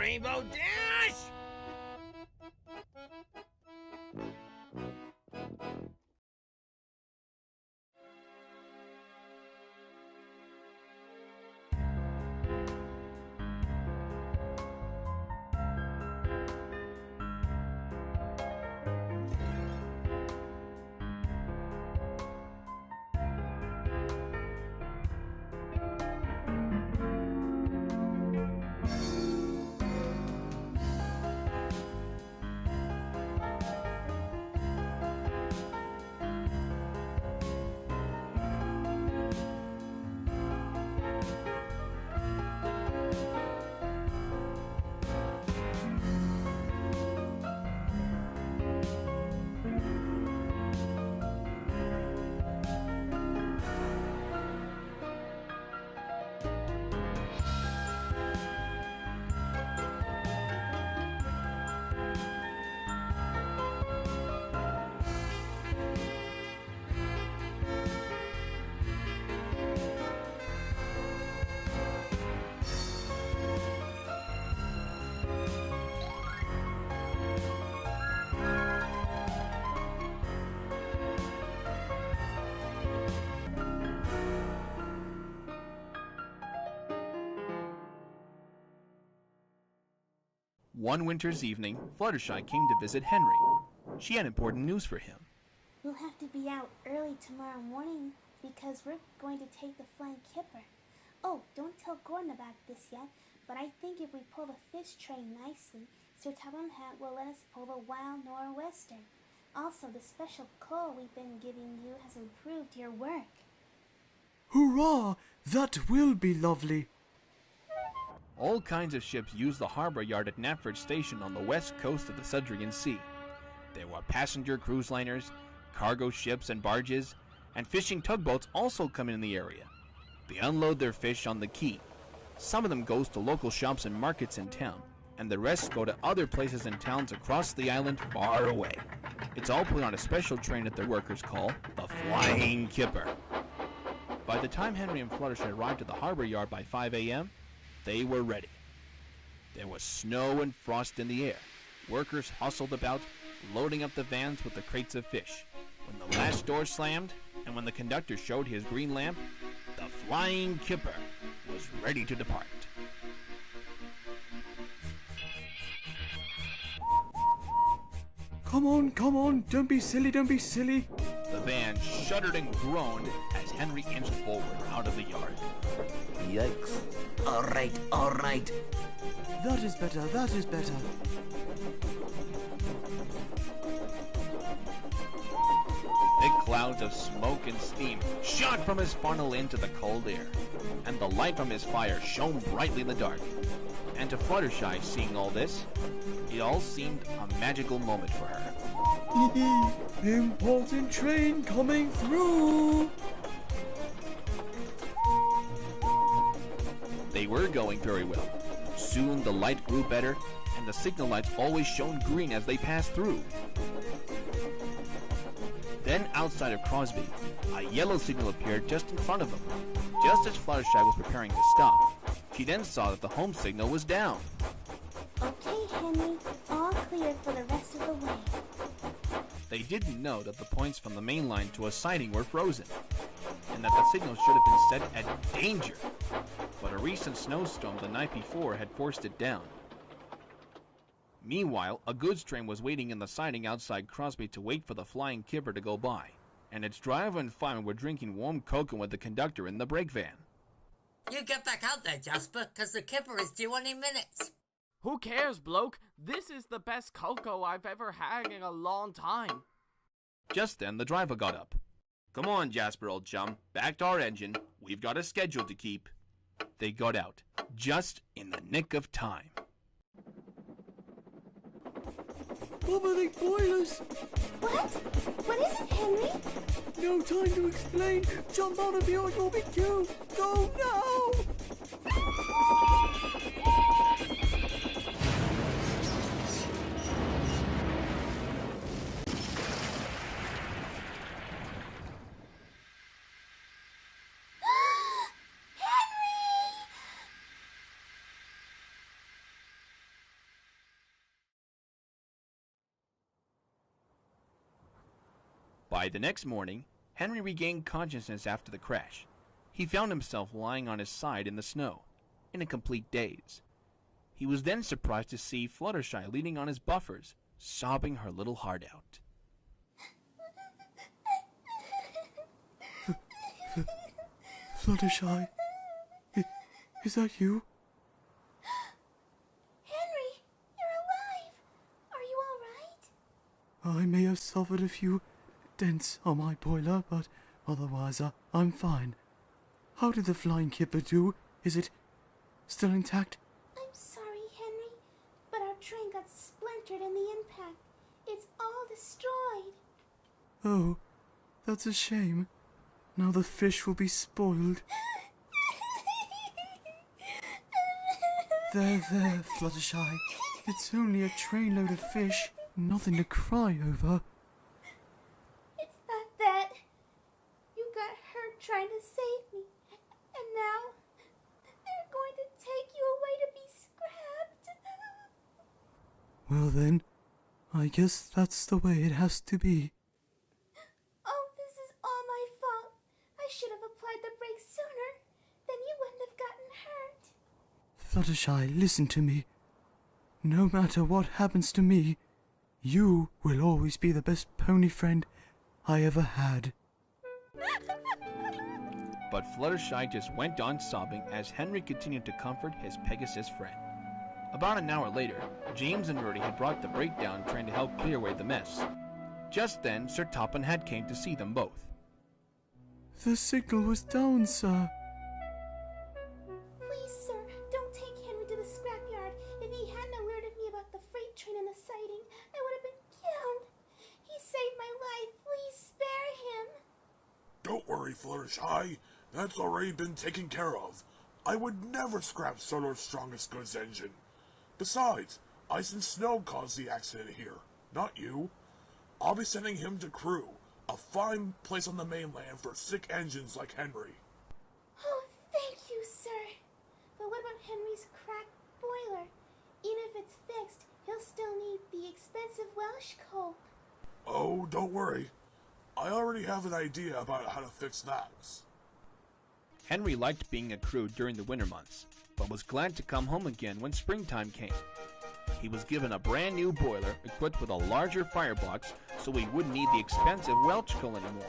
Rainbow Dash! One winter's evening, Fluttershy came to visit Henry. She had important news for him. We'll have to be out early tomorrow morning because we're going to take the Flying Kipper. Oh, don't tell Gordon about this yet, but I think if we pull the fish train nicely, Sir Topham Hatt will let us pull the Wild Nor'Wester. Also, the special coal we've been giving you has improved your work. Hurrah! That will be lovely. All kinds of ships used the harbor yard at Knapford Station on the west coast of the Sudrian Sea. There were passenger cruise liners, cargo ships and barges, and fishing tugboats also come in the area. They unload their fish on the quay. Some of them goes to local shops and markets in town, and the rest go to other places and towns across the island far away. It's all put on a special train that the workers call the Flying Kipper. By the time Henry and Fluttershy arrived at the harbor yard by 5 a.m., they were ready. There was snow and frost in the air. Workers hustled about, loading up the vans with the crates of fish. When the last door slammed, and when the conductor showed his green lamp, the Flying Kipper was ready to depart. Come on, don't be silly. The van shuddered and groaned as Henry inched forward out of the yard. Yikes. All right. That is better. Thick clouds of smoke and steam shot from his funnel into the cold air, and the light from his fire shone brightly in the dark. And to Fluttershy, seeing all this, it all seemed a magical moment for her. Important train coming through! They were going very well. Soon the light grew better, and the signal lights always shone green as they passed through. Then outside of Crosby, a yellow signal appeared just in front of them. Just as Fluttershy was preparing to stop, she then saw that the home signal was down. Okay, Henry, all clear for the rest of the way. They didn't know that the points from the main line to a siding were frozen, and that the signal should have been set at danger, but a recent snowstorm the night before had forced it down. Meanwhile, a goods train was waiting in the siding outside Crosby to wait for the Flying Kipper to go by, and its driver and fireman were drinking warm cocoa with the conductor in the brake van. You get back out there, Jasper, because the Kipper is due any minute. Who cares, bloke? This is the best cocoa I've ever had in a long time. Just then, the driver got up. Come on, Jasper, old chum. Back to our engine. We've got a schedule to keep. They got out, just in the nick of time. Bubbling boilers! What? What is it, Henry? No time to explain. Jump out of here or you'll be killed. Go now! By the next morning, Henry regained consciousness after the crash. He found himself lying on his side in the snow, in a complete daze. He was then surprised to see Fluttershy leaning on his buffers, sobbing her little heart out. Fluttershy, is that you? Henry, you're alive. Are you all right? I may have suffered a few dents on my boiler, but otherwise I'm fine. How did the Flying Kipper do? Is it still intact? I'm sorry, Henry, but our train got splintered in the impact. It's all destroyed. Oh, that's a shame. Now the fish will be spoiled. There, Fluttershy. It's only a trainload of fish. Nothing to cry over. It's not that. You got hurt trying to save me, and now they're going to take you away to be scrapped. Well then, I guess that's the way it has to be. Oh, this is all my fault. I should have applied the brakes sooner. Then you wouldn't have gotten hurt. Fluttershy, listen to me. No matter what happens to me, you will always be the best pony friend I ever had. But Fluttershy just went on sobbing as Henry continued to comfort his Pegasus friend. About an hour later, James and Rudy had brought the breakdown train to help clear away the mess. Just then, Sir Topham Hatt came to see them both. The signal was down, sir. Please, sir, don't take Henry to the scrapyard. If he hadn't alerted me about the freight train and the sighting, I would have been killed. He saved my life. Please spare him. Don't worry, Fluttershy. That's already been taken care of. I would never scrap Sodor's strongest goods engine. Besides, ice and snow caused the accident here, not you. I'll be sending him to Crew, a fine place on the mainland for sick engines like Henry. Oh, thank you, sir. But what about Henry's cracked boiler? Even if it's fixed, he'll still need the expensive Welsh coal. Oh, don't worry. I already have an idea about how to fix that. Henry liked being at Crew during the winter months, but was glad to come home again when springtime came. He was given a brand new boiler equipped with a larger firebox so he wouldn't need the expensive Welsh coal anymore.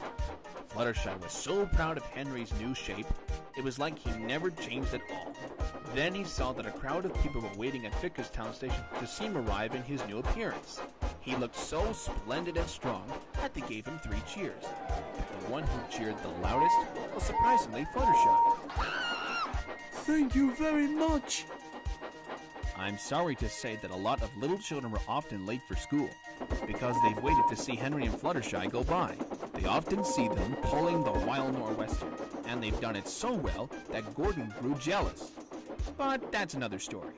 Fluttershy was so proud of Henry's new shape, it was like he never changed at all. Then he saw that a crowd of people were waiting at Vickerstown Station to see him arrive in his new appearance. He looked so splendid and strong that they gave him 3 cheers. But the one who cheered the loudest was surprisingly Fluttershy. Thank you very much. I'm sorry to say that a lot of little children were often late for school because they've waited to see Henry and Fluttershy go by. They often see them pulling the Wild Nor'Wester, and they've done it so well that Gordon grew jealous. But that's another story.